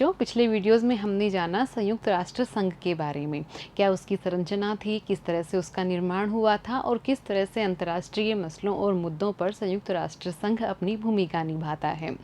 बच्चों, पिछले वीडियोस में हमने जाना संयुक्त राष्ट्र संघ के बारे में। क्या उसकी संरचना थी, किस तरह से उसका निर्माण हुआ था और किस तरह से अंतर्राष्ट्रीय मसलों और मुद्दों पर संयुक्त राष्ट्र संघ अपनी भूमिका निभाता है।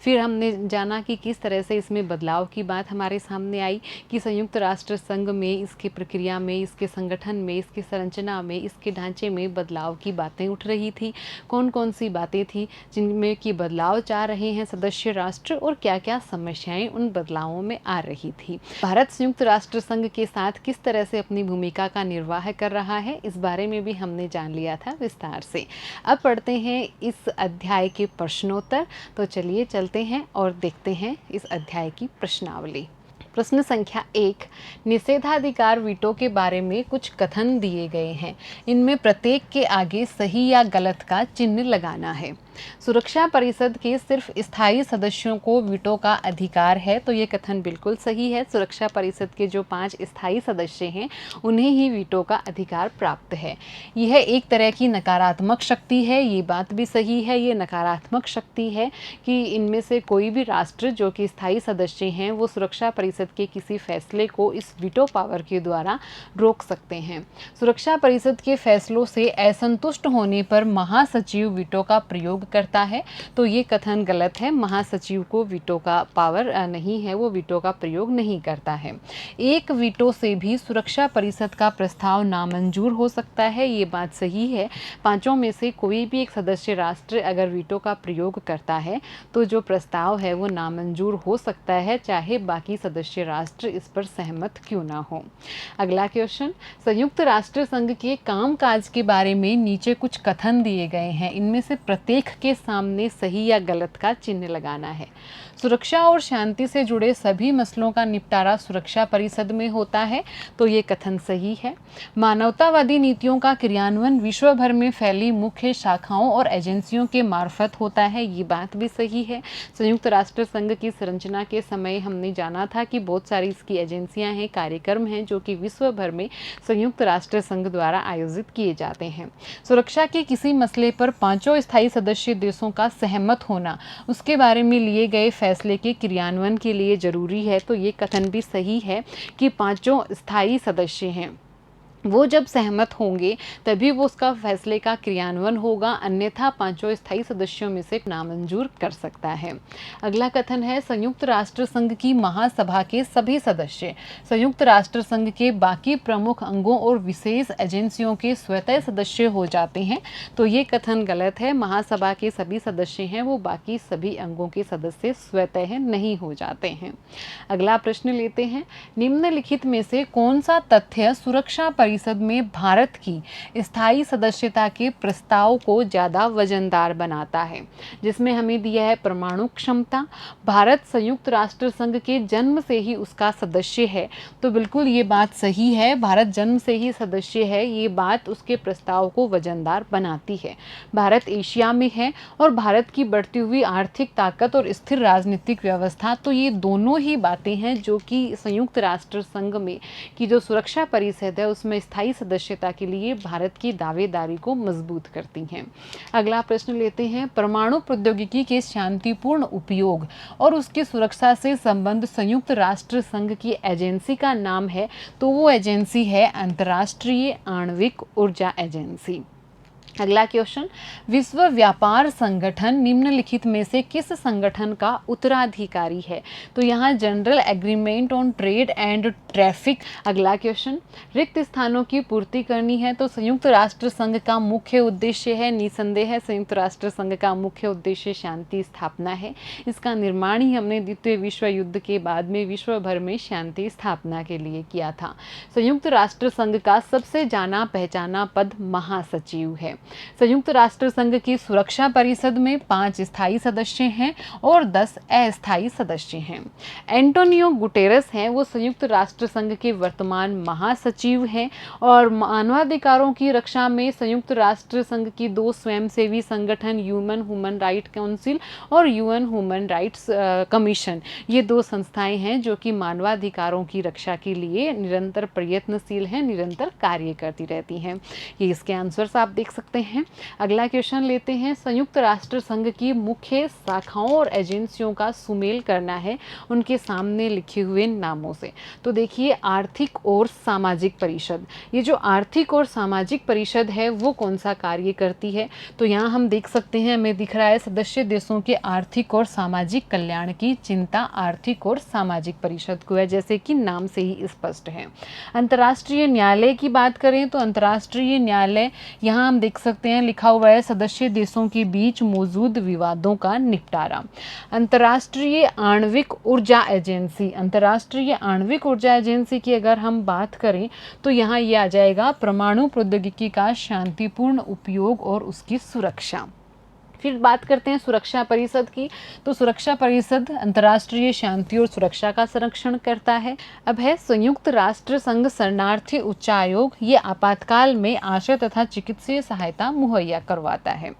फिर हमने जाना कि किस तरह से इसमें बदलाव की बात हमारे सामने आई कि संयुक्त राष्ट्र संघ में, इसकी प्रक्रिया में, इसके संगठन में, इसकी संरचना में, इसके ढांचे में बदलाव की बातें उठ रही थी। कौन कौन सी बातें थी जिनमें कि बदलाव चाह रहे हैं सदस्य राष्ट्र और क्या क्या समस्याएं उन बदलावों में आ रही थी। भारत संयुक्त राष्ट्र संघ के साथ किस तरह से अपनी भूमिका का निर्वाह कर रहा है, इस बारे में भी हमने जान लिया था विस्तार से। अब पढ़ते हैं इस अध्याय के प्रश्नोत्तर। तो चलिए चलते हैं और देखते हैं इस अध्याय की प्रश्नावली। प्रश्न संख्या 1, निषेधाधिकार वीटो के बारे में कुछ कथन दिए गए हैं। इनमें प्रत्येक के आगे सही या गलत का चिन्ह लगाना है। सुरक्षा परिषद के सिर्फ स्थायी सदस्यों को वीटो का अधिकार है, तो ये कथन बिल्कुल सही है। सुरक्षा परिषद के जो 5 स्थायी सदस्य हैं उन्हें ही वीटो का अधिकार प्राप्त है। यह एक तरह की नकारात्मक शक्ति है, ये बात भी सही है। ये नकारात्मक शक्ति है कि इनमें से कोई भी राष्ट्र जो कि स्थायी सदस्य हैं वो सुरक्षा परिषद के किसी फैसले को इस वीटो पावर के द्वारा रोक सकते हैं। सुरक्षा परिषद के फैसलों से असंतुष्ट होने पर महासचिव वीटो का प्रयोग करता है, तो ये कथन गलत है। महासचिव को वीटो का पावर नहीं है, वो वीटो का प्रयोग नहीं करता है। एक वीटो से भी सुरक्षा परिषद का प्रस्ताव नामंजूर हो सकता है, ये बात सही है। 5 में से कोई भी एक सदस्य राष्ट्र अगर वीटो का प्रयोग करता है तो जो प्रस्ताव है वो नामंजूर हो सकता है, चाहे बाकी सदस्य राष्ट्र इस पर सहमत क्यों ना हो। अगला क्वेश्चन, संयुक्त राष्ट्र संघ के कामकाज के बारे में नीचे कुछ कथन दिए गए हैं। इनमें से प्रत्येक के सामने सही या गलत का चिन्ह लगाना है। सुरक्षा और शांति से जुड़े सभी मसलों का निपटारा सुरक्षा परिषद में होता है, तो ये कथन सही है। मानवतावादी नीतियों का क्रियान्वयन विश्व भर में फैली मुख्य शाखाओं और एजेंसियों के मार्फत होता है, ये बात भी सही है। संयुक्त राष्ट्र संघ की संरचना के समय हमने जाना था कि बहुत सारी इसकी एजेंसियां हैं, कार्यक्रम हैं जो कि विश्व भर में संयुक्त राष्ट्र संघ द्वारा आयोजित किए जाते हैं। सुरक्षा के किसी मसले पर 5 स्थायी सदस्य देशों का सहमत होना उसके बारे में लिए गए फैसले के क्रियान्वयन के लिए जरूरी है, तो ये कथन भी सही है कि 5 स्थायी सदस्य हैं वो जब सहमत होंगे तभी वो उसका फैसले का क्रियान्वयन होगा, अन्यथा 5 स्थायी सदस्यों में से नामंजूर कर सकता है। अगला कथन है, संयुक्त राष्ट्र संघ की महासभा के सभी सदस्य संयुक्त राष्ट्र संघ के बाकी प्रमुख अंगों और विशेष एजेंसियों के स्वतः सदस्य हो जाते हैं, तो ये कथन गलत है। महासभा के सभी सदस्य हैं वो बाकी सभी अंगों के सदस्य स्वतः नहीं हो जाते हैं। अगला प्रश्न लेते हैं, निम्नलिखित में से कौन सा तथ्य सुरक्षा परिषद में भारत की स्थायी सदस्यता के प्रस्ताव को ज्यादा वजनदार बनाता है। जिसमें हमें दिया है परमाणु क्षमता। भारत संयुक्त राष्ट्र संघ के जन्म से ही उसका सदस्य है, तो बिल्कुल ये बात सही है। भारत जन्म से ही सदस्य है, ये बात उसके प्रस्ताव को वजनदार बनाती है। भारत एशिया में है और भारत की बढ़ती हुई आर्थिक ताकत और स्थिर राजनीतिक व्यवस्था, तो ये दोनों ही बातें हैं जो कि संयुक्त राष्ट्र संघ में की जो सुरक्षा परिषद है उसमें स्थायी सदस्यता के लिए भारत की दावेदारी को मजबूत करती हैं। अगला प्रश्न लेते हैं, परमाणु प्रौद्योगिकी के शांतिपूर्ण उपयोग और उसकी सुरक्षा से संबंध संयुक्त राष्ट्र संघ की एजेंसी का नाम है, तो वो एजेंसी है अंतर्राष्ट्रीय आणविक ऊर्जा एजेंसी। अगला क्वेश्चन, विश्व व्यापार संगठन निम्नलिखित में से किस संगठन का उत्तराधिकारी है? तो यहाँ general agreement on trade and traffic. अगला क्वेश्चन, रिक्त स्थानों की पूर्ति करनी है, तो संयुक्त राष्ट्र संघ का मुख्य उद्देश्य है, निसंदेह संयुक्त राष्ट्र संघ का मुख्य उद्देश्य शांति स्थापना है। इसका निर्माण ही हमने द्वितीय विश्व युद्ध के बाद में विश्व भर में शांति स्थापना के लिए किया था। संयुक्त राष्ट्र संघ का सबसे जाना पहचाना पद महासचिव है। संयुक्त राष्ट्र संघ की सुरक्षा परिषद में 5 स्थायी सदस्य हैं और 10 अस्थायी सदस्य हैं। एंटोनियो गुटेरस हैं, वो संयुक्त राष्ट्र संघ के वर्तमान महासचिव हैं और मानवाधिकारों की रक्षा में संयुक्त राष्ट्र संघ की 2 स्वयंसेवी संगठन यूएन ह्यूमन राइट काउंसिल और यूएन ह्यूमन राइट्स कमीशन, ये 2 संस्थाएं हैं जो कि मानवाधिकारों की रक्षा के लिए निरंतर प्रयत्नशील हैं, निरंतर कार्य करती रहती हैं। ये इसके आंसर्स आप देख सकते करते हैं। अगला क्वेश्चन लेते हैं, संयुक्त राष्ट्र संघ की मुख्य शाखाओं और एजेंसियों का सुमेल करना है उनके सामने लिखे हुए नामों से। तो देखिए, आर्थिक और सामाजिक परिषद, ये जो आर्थिक और सामाजिक परिषद है वो कौन सा कार्य करती है? तो यहाँ हम देख सकते हैं, हमें दिख रहा है सदस्य देशों के आर्थिक और सामाजिक कल्याण की चिंता आर्थिक और सामाजिक परिषद को है, जैसे कि नाम से ही स्पष्ट है। अंतर्राष्ट्रीय न्यायालय की बात करें तो अंतर्राष्ट्रीय न्यायालय, यहाँ हम देख सकते हैं लिखा हुआ है सदस्य देशों के बीच मौजूद विवादों का निपटारा। अंतर्राष्ट्रीय आणविक ऊर्जा एजेंसी, अंतर्राष्ट्रीय आणविक ऊर्जा एजेंसी की अगर हम बात करें तो यहाँ ये आ जाएगा परमाणु प्रौद्योगिकी का शांतिपूर्ण उपयोग और उसकी सुरक्षा। फिर बात करते हैं सुरक्षा परिषद की, तो सुरक्षा परिषद अंतर्राष्ट्रीय शांति और सुरक्षा का संरक्षण करता है। अब है संयुक्त राष्ट्र संघ शरणार्थी उच्चायोग, ये आपातकाल में आश्रय तथा चिकित्सीय सहायता मुहैया करवाता है।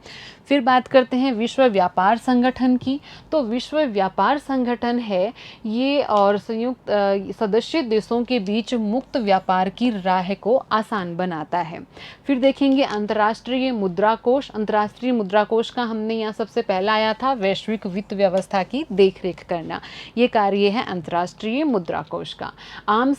फिर बात करते हैं विश्व व्यापार संगठन की, तो विश्व व्यापार संगठन है ये और संयुक्त सदस्य देशों के बीच मुक्त व्यापार की राह को आसान बनाता है। फिर देखेंगे अंतर्राष्ट्रीय मुद्रा कोष, अंतर्राष्ट्रीय मुद्रा कोष का हमने यहाँ सबसे पहला आया था वैश्विक वित्त व्यवस्था की देखरेख करना, ये कार्य है अंतर्राष्ट्रीय मुद्रा कोष का। आम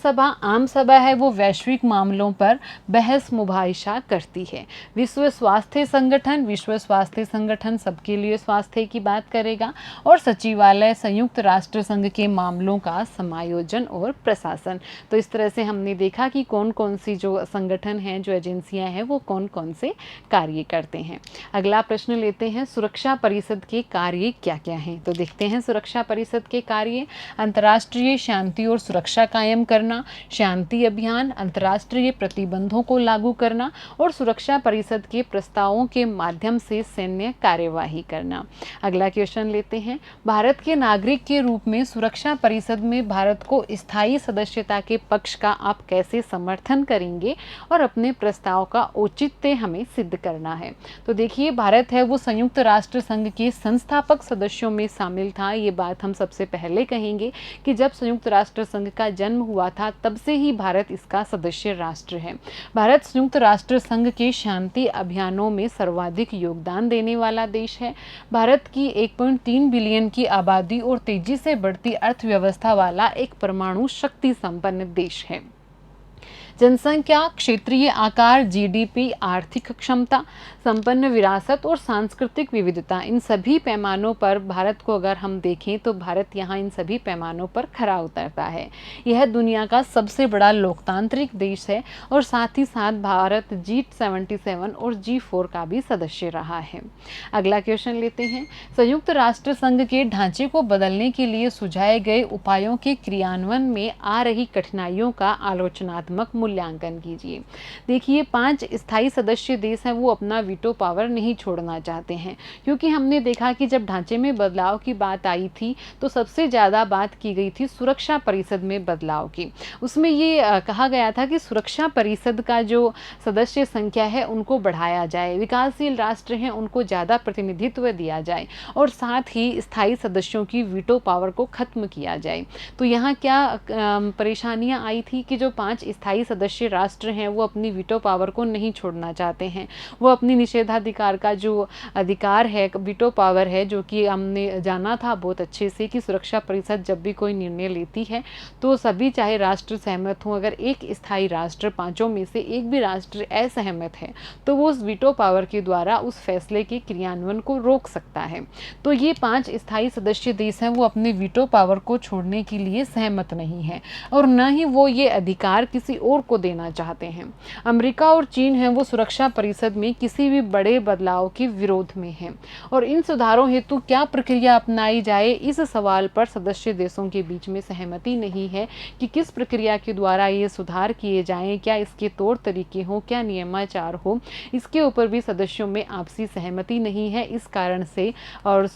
सभा है वो वैश्विक मामलों पर बहस मुबाहिशा करती है। विश्व स्वास्थ्य संगठन, विश्व स्वास्थ्य संगठन सबके लिए स्वास्थ्य की बात करेगा। और सचिवालय संयुक्त राष्ट्र संघ के मामलों का समायोजन और प्रशासन। तो इस तरह से हमने देखा कि कौन कौन सी जो संगठन हैं, जो एजेंसियां हैं, वो कौन कौन से कार्य करते हैं। अगला प्रश्न लेते हैं, सुरक्षा परिषद के कार्य क्या क्या हैं? तो देखते हैं सुरक्षा परिषद के कार्य, अंतर्राष्ट्रीय शांति और सुरक्षा कायम करना, शांति अभियान, अंतर्राष्ट्रीय प्रतिबंधों को लागू करना और सुरक्षा परिषद के प्रस्तावों के माध्यम से सैन्य कार्यवाही करना। अगला क्वेश्चन लेते हैं, भारत के नागरिक के रूप में सुरक्षा परिषद में भारत को स्थायी सदस्यता के पक्ष का आप कैसे समर्थन करेंगे और अपने प्रस्ताव का औचित्य हमें सिद्ध करना है। तो देखिए, भारत है वो संयुक्त राष्ट्र संघ के संस्थापक सदस्यों में शामिल था। ये बात हम सबसे पहले कहेंगे कि जब संयुक्त राष्ट्र संघ का जन्म हुआ था तब से ही भारत इसका सदस्य राष्ट्र है। भारत संयुक्त राष्ट्र संघ के शांति अभियानों में सर्वाधिक योगदान देने वाला देश है। भारत की 1.3 बिलियन की आबादी और तेजी से बढ़ती अर्थव्यवस्था वाला एक परमाणु शक्ति संपन्न देश है। जनसंख्या, क्षेत्रीय आकार, जीडीपी, आर्थिक क्षमता, संपन्न विरासत और सांस्कृतिक विविधता, इन सभी पैमानों पर भारत को अगर हम देखें तो भारत यहाँ इन सभी पैमानों पर खरा उतरता है। यह दुनिया का सबसे बड़ा लोकतांत्रिक देश है और साथ ही साथ भारत G77 और G4 का भी सदस्य रहा है। अगला क्वेश्चन लेते हैं, संयुक्त राष्ट्र संघ के ढांचे को बदलने के लिए सुझाए गए उपायों के क्रियान्वयन में आ रही कठिनाइयों का आलोचनात्मक मूल्यांकन कीजिए। देखिए, 5 स्थायी सदस्य देश हैं वो अपना वीटो पावर नहीं छोड़ना चाहते हैं, क्योंकि हमने देखा कि जब ढांचे में बदलाव की बात आई थी तो सबसे ज़्यादा बात की गई थी सुरक्षा परिषद में बदलाव की। उसमें ये कहा गया था कि सुरक्षा परिषद का जो सदस्य संख्या है उनको बढ़ाया जाए, विकासशील राष्ट्र हैं उनको ज़्यादा प्रतिनिधित्व दिया जाए और साथ ही स्थायी सदस्यों की वीटो पावर को खत्म किया जाए। तो यहाँ क्या परेशानियाँ आई थी कि जो 5 स्थायी सदस्य राष्ट्र हैं वो अपनी वीटो पावर को नहीं छोड़ना चाहते हैं। वो अपनी निषेधाधिकार का जो अधिकार है, वीटो पावर है, जो कि हमने जाना था बहुत अच्छे से कि सुरक्षा परिषद जब भी कोई निर्णय लेती है तो सभी चाहे राष्ट्र सहमत हों, अगर एक स्थायी राष्ट्र 5 में से एक भी राष्ट्र असहमत है तो वो उस वीटो पावर के द्वारा उस फैसले के क्रियान्वयन को रोक सकता है। तो ये 5 स्थायी सदस्य देश हैं वो अपने वीटो पावर को छोड़ने के लिए सहमत नहीं है और न ही वो ये अधिकार किसी और को देना चाहते हैं। अमेरिका और चीन है वो सुरक्षा परिषद में किसी भी बड़े बदलाव के विरोध में हैं और इन सुधारों हेतु क्या प्रक्रिया अपनाई जाए, इस सवाल पर सदस्य देशों के बीच में सहमति नहीं है कि किस प्रक्रिया के द्वारा ये सुधार किए जाएं, क्या इसके तौर तरीके हों, क्या नियमाचार हो, इसके ऊपर भी सदस्यों में आपसी सहमति नहीं है। इस कारण से और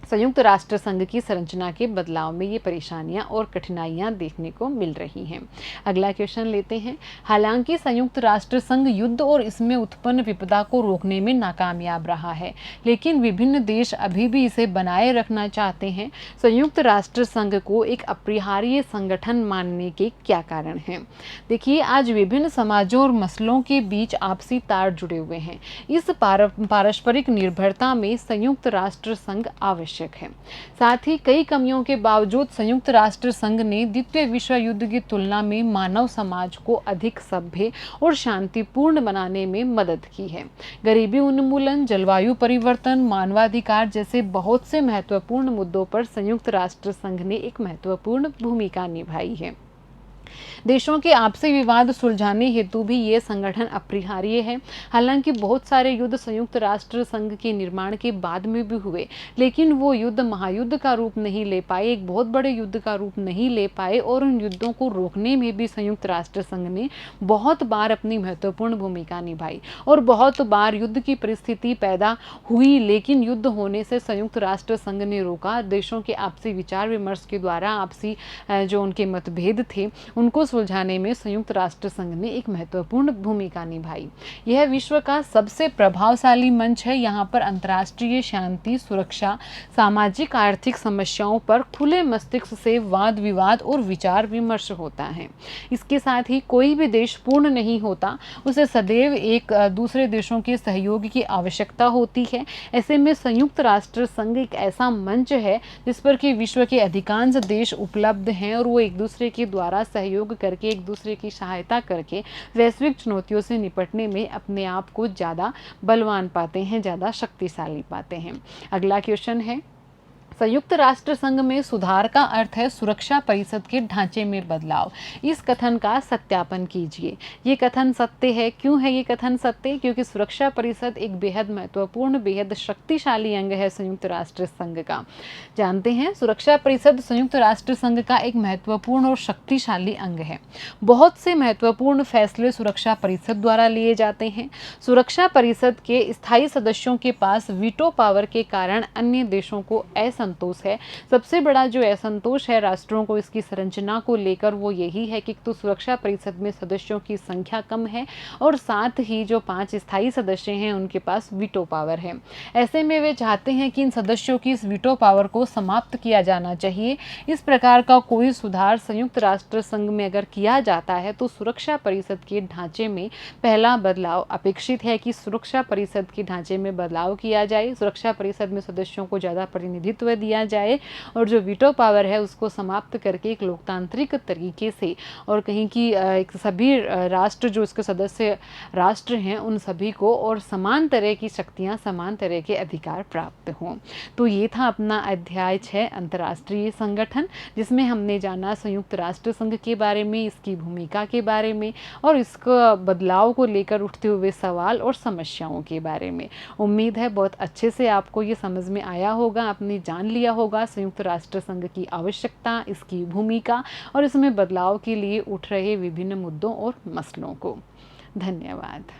संयुक्त राष्ट्र संघ की संरचना के बदलाव में ये परेशानियां और कठिनाइयां देखने को मिल रही हैं। अगला क्वेश्चन लेते हैं। हालांकि संयुक्त राष्ट्र संघ युद्ध और इसमें उत्पन्न विपदा को रोकने में नाकामयाब रहा है, लेकिन विभिन्न देश अभी भी इसे बनाए रखना चाहते हैं। संयुक्त राष्ट्र संघ को एक अपरिहार्य संगठन मानने के क्या कारण हैं? देखिए, आज विभिन्न समाजों और मसलों के बीच आपसी तार जुड़े हुए हैं। इस पारस्परिक निर्भरता में संयुक्त राष्ट्र संघ आवश्यक है। साथ ही कई कमियों के बावजूद संयुक्त राष्ट्र संघ ने द्वितीय विश्व युद्ध की तुलना में मानव समाज को अधिक सभ्य और शांतिपूर्ण बनाने में मदद की है। गरीबी उन्मूलन, जलवायु परिवर्तन, मानवाधिकार जैसे बहुत से महत्वपूर्ण मुद्दों पर संयुक्त राष्ट्र संघ ने एक महत्वपूर्ण भूमिका निभाई है। देशों के आपसी विवाद सुलझाने हेतु भी ये संगठन अपरिहार्य है। हालांकि बहुत सारे युद्ध संयुक्त राष्ट्र संघ के निर्माण के बाद में भी हुए, लेकिन वो युद्ध महायुद्ध का रूप नहीं ले पाए, एक बहुत बड़े युद्ध का रूप नहीं ले पाए, और उन युद्धों को रोकने में भी संयुक्त राष्ट्र संघ ने बहुत बार अपनी महत्वपूर्ण भूमिका निभाई। और बहुत बार युद्ध की परिस्थिति पैदा हुई, लेकिन युद्ध होने से संयुक्त राष्ट्र संघ ने रोका। देशों के आपसी विचार विमर्श के द्वारा आपसी जो उनके मतभेद थे उनको सुलझाने में संयुक्त राष्ट्र संघ ने एक महत्वपूर्ण भूमिका निभाई। यह विश्व का सबसे प्रभावशाली मंच है। यहाँ पर अंतर्राष्ट्रीय शांति, सुरक्षा, सामाजिक आर्थिक समस्याओं पर खुले मस्तिष्क से वाद विवाद और विचार विमर्श होता है। इसके साथ ही कोई भी देश पूर्ण नहीं होता, उसे सदैव एक दूसरे देशों के सहयोग की आवश्यकता होती है। ऐसे में संयुक्त राष्ट्र संघ एक ऐसा मंच है जिस पर कि विश्व के अधिकांश देश उपलब्ध हैं, और वो एक दूसरे के द्वारा सहयोग करके, एक दूसरे की सहायता करके वैश्विक चुनौतियों से निपटने में अपने आप को ज़्यादा बलवान पाते हैं, ज़्यादा शक्तिशाली पाते हैं। अगला क्वेश्चन है, संयुक्त राष्ट्र संघ में सुधार का अर्थ है सुरक्षा परिषद के ढांचे में बदलाव। इस कथन का सत्यापन कीजिए। ये कथन सत्य है। क्यों है ये कथन सत्य? क्योंकि सुरक्षा परिषद एक बेहद महत्वपूर्ण, बेहद शक्तिशाली अंग है संयुक्त राष्ट्र संघ का। जानते हैं, सुरक्षा परिषद संयुक्त राष्ट्र संघ का एक महत्वपूर्ण और शक्तिशाली अंग है। बहुत से महत्वपूर्ण फैसले सुरक्षा परिषद द्वारा लिए जाते हैं। सुरक्षा परिषद के स्थायी सदस्यों के पास वीटो पावर के कारण अन्य देशों को असंतोष है। सबसे बड़ा जो असंतोष है राष्ट्रों को इसकी संरचना को लेकर, वो यही है कि तो सुरक्षा परिषद में सदस्यों की संख्या कम है, और साथ ही जो 5 स्थायी सदस्य हैं उनके पास वीटो पावर है। ऐसे में वे चाहते हैं कि इन सदस्यों की इस वीटो पावर को समाप्त किया जाना चाहिए। इस प्रकार का कोई सुधार संयुक्त राष्ट्र संघ में अगर किया जाता है तो सुरक्षा परिषद के ढांचे में पहला बदलाव अपेक्षित है कि सुरक्षा परिषद के ढांचे में बदलाव किया जाए। सुरक्षा परिषद में सदस्यों को ज़्यादा प्रतिनिधित्व दिया जाए, और जो वीटो पावर है उसको समाप्त करके एक लोकतांत्रिक तरीके से, और कहीं की एक सभी राष्ट्र जो इसके सदस्य राष्ट्र हैं उन सभी को और समान तरह की शक्तियां, समान तरह के अधिकार प्राप्त हों। तो ये था अपना अध्याय 6 अंतर्राष्ट्रीय संगठन, जिसमें हमने जाना संयुक्त राष्ट्र संघ के बारे में, इसकी भूमिका के बारे में, और इसका बदलाव को लेकर उठते हुए सवाल और समस्याओं के बारे में। उम्मीद है बहुत अच्छे से आपको ये समझ में आया होगा, आपने जान लिया होगा संयुक्त राष्ट्र संघ की आवश्यकता, इसकी भूमिका और इसमें बदलाव के लिए उठ रहे विभिन्न मुद्दों और मसलों को। धन्यवाद।